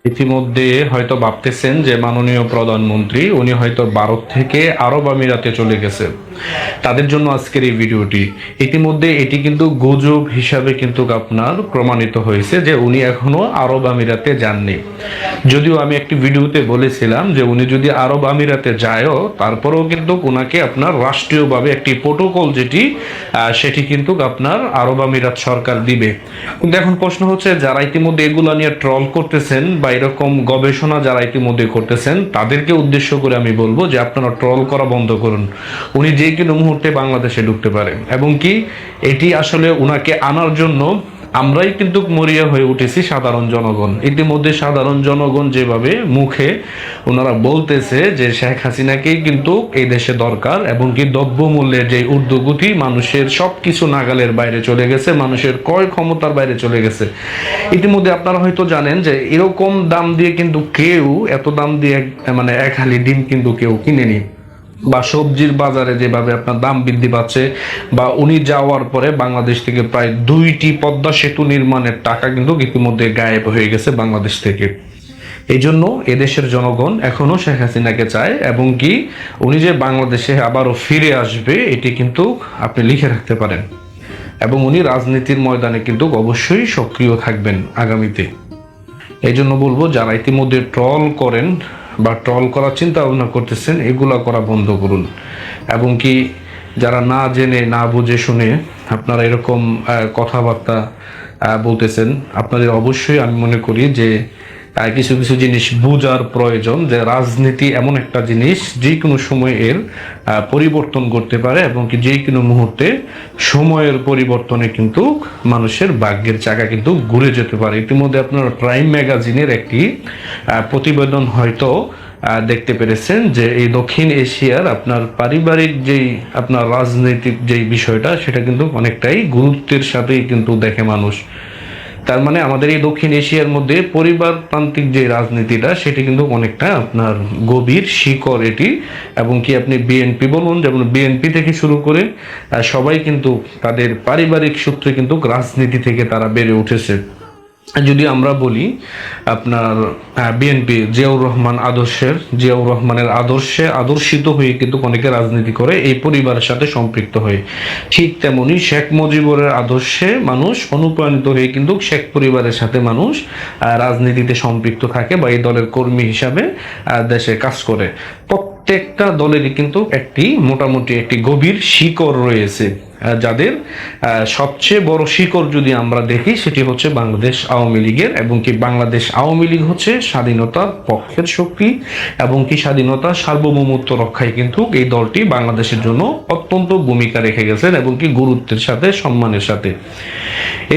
ইতিমধ্যে হয়তো ভাবতেছেন যে মাননীয় প্রধানমন্ত্রী উনি হয়তো ভারত থেকে আরব আমিরাতে চলে গেছে। তাদের জন্য আজকের এই ভিডিওটি। ইতিমধ্যে এটি কিন্তু গুজব হিসাবে কিন্তু আপনার প্রমাণিত হয়েছে যে উনি এখনো আরব আমিরাতে যাননি। যদিও আমি একটি ভিডিওতে বলেছিলাম যে উনি যদি আরব আমিরাতে যায়ও তারপরেও কিন্তু ওনাকে আপনার রাষ্ট্রীয়ভাবে একটি প্রোটোকল সেটি কিন্তু আপনার আরব আমিরাত সরকার দিবে। কিন্তু এখন প্রশ্ন হচ্ছে যারা ইতিমধ্যে এগুলো নিয়ে ট্রল করতেছেন বা এরকম গবেষণা যারা ইতিমধ্যে করতেছেন তাদেরকে উদ্দেশ্য করে আমি বলবো যে আপনারা ট্রল করা বন্ধ করুন। উনি যে কোনো মুহূর্তে বাংলাদেশে ঢুকতে পারে এবং কি এটি আসলে উনাকে আনার জন্য আমরাই কিন্তু মরিয়া হয়ে উঠেছি সাধারণ জনগণ। ইতিমধ্যে সাধারণ জনগণ যেভাবে মুখে ওনারা বলতেছে যে শেখ হাসিনাকেই কিন্তু এই দেশে দরকার এবং কি দ্রব্যমূল্যের যে ঊর্ধ্বগতি মানুষের সবকিছু নাগালের বাইরে চলে গেছে, মানুষের ক্রয় ক্ষমতার বাইরে চলে গেছে। ইতিমধ্যে আপনারা হয়তো জানেন যে এরকম দাম দিয়ে কিন্তু কেউ এত দাম দিয়ে মানে এক হালি ডিম কিন্তু কেউ কিনেনি, বা সবজির বাজারে যেভাবে আপনার দাম বৃদ্ধি পাচ্ছে, বা উনি যাওয়ার পরে বাংলাদেশ থেকে প্রায় 2টি পদ্মা সেতু নির্মাণের টাকা কিন্তু ইতিমধ্যে গায়েব হয়ে গেছে বাংলাদেশ থেকে। এই জন্য এদেশের জনগণ এখনো শেখ হাসিনাকে চায় এবং কি উনি যে বাংলাদেশে আবারও ফিরে আসবে এটি কিন্তু আপনি লিখে রাখতে পারেন এবং উনি রাজনীতির ময়দানে কিন্তু অবশ্যই সক্রিয় থাকবেন আগামীতে। এই জন্য বলবো যারা ইতিমধ্যে ট্রল করেন বা ট্রল করার চিন্তা ভাবনা করতেছেন এগুলা করা বন্ধ করুন এবং কি যারা না জেনে না বুঝে শুনে আপনারা এরকম কথাবার্তা বলতেছেন আপনাদের অবশ্যই আমি মনে করি যে কিছু কিছু জিনিস বোঝার প্রয়োজন, যে রাজনীতি এমন একটা জিনিস যে কোনো সময় এর পরিবর্তন করতে পারে এবং কি যে কোনো মুহূর্তে সময়ের পরিবর্তনে কিন্তু মানুষের ভাগ্যের চাকা কিন্তু ঘুরে যেতে পারে। ইতিমধ্যে আপনার টাইম ম্যাগাজিনের একটি প্রতিবেদন হয়তো দেখতে পেরেছেন যে এই দক্ষিণ এশিয়ার আপনার পারিবারিক যেই আপনার রাজনৈতিক যেই বিষয়টা সেটা কিন্তু অনেকটাই গুরুত্বের সাথেই কিন্তু দেখে মানুষ। তার মানে আমাদের এই দক্ষিণ এশিয়ার মধ্যে পরিবারতান্ত্রিক যে রাজনীতিটা সেটি কিন্তু অনেকটা আপনার গভীর শিকড় এটি এবং কি আপনি বিএনপি বলুন, যেমন বিএনপি থেকে শুরু করে সবাই কিন্তু তাদের পারিবারিক সূত্রে কিন্তু রাজনীতি থেকে তারা বেড়ে উঠেছে। যদি আমরা বলি আপনার বিএনপি জিয়াউর রহমানের আদর্শে আদর্শিত হয়ে কিন্তু অনেকে রাজনীতি করে এই পরিবারের সাথে সম্পৃক্ত হয়ে, ঠিক তেমনি শেখ মুজিবুরের আদর্শে মানুষ অনুপ্রাণিত হয়ে কিন্তু শেখ পরিবারের সাথে মানুষ রাজনীতিতে সম্পৃক্ত থাকে বা এই দলের কর্মী হিসাবে দেশে কাজ করে। প্রত্যেকটা দলেরই কিন্তু মোটামুটি একটি গভীর শিকড় রয়েছে, যাদের সবচেয়ে বড় শিকড় যদি আমরা দেখি সেটি হচ্ছে বাংলাদেশ আওয়ামী লীগের, এবং কি বাংলাদেশ আওয়ামী লীগ হচ্ছে স্বাধীনতার পক্ষের শক্তি এবং কি স্বাধীনতা সার্বভৌমত্ব রক্ষায় কিন্তু এই দলটি বাংলাদেশের জন্য অত্যন্ত ভূমিকা রেখে গেছেন এবং কি গুরুত্বের সাথে সম্মানের সাথে।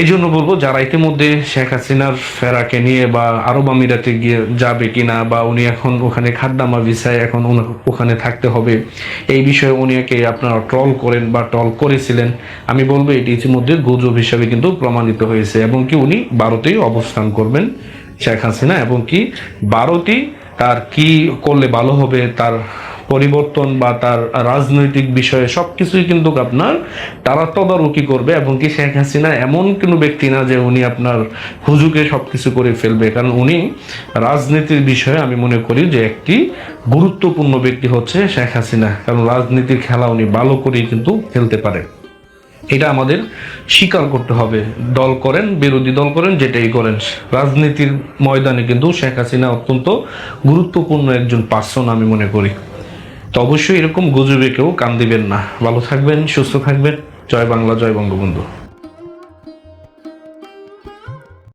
এই জন্য বলবো যারা ইতিমধ্যে শেখ হাসিনার ফেরাকে নিয়ে বা আরব আমিরাতে গিয়ে যাবে কিনা বা উনি এখন ওখানে খাদ্দামা ভিসায় এখন ওখানে থাকতে হবে এই বিষয়ে উনিকে আপনারা ট্রল করেন বা ট্রল করেছিলেন, আমি বলবো এটি ইতিমধ্যে গুজব হিসাবে কিন্তু প্রমাণিত হয়েছে এবং কি উনি ভারতেই অবস্থান করবেন শেখ হাসিনা এবং কি ভারতই তার কি করলে ভালো হবে তার পরিবর্তন বা তার রাজনৈতিক বিষয়ে সবকিছুই কিন্তু আপনার তারা তদারকি করবে এবং কি শেখ হাসিনা এমন কোনো ব্যক্তি না যে উনি আপনার হুজুকে সবকিছু করে ফেলবে, কারণ উনি রাজনীতির বিষয়ে আমি মনে করি যে একটি গুরুত্বপূর্ণ ব্যক্তি হচ্ছে শেখ হাসিনা, কারণ রাজনীতির খেলা উনি ভালো করেই কিন্তু খেলতে পারে। এটা আমাদের স্বীকার করতে হবে, দল করেন বিরোধী দল করেন যেটাই করেন রাজনীতির ময়দানে কিন্তু শেখ হাসিনা অত্যন্ত গুরুত্বপূর্ণ একজন পার্সন আমি মনে করি। তো অবশ্যই এরকম গুজবে কেউ কান দিবেন না। ভালো থাকবেন, সুস্থ থাকবেন। জয় বাংলা, জয় বঙ্গবন্ধু।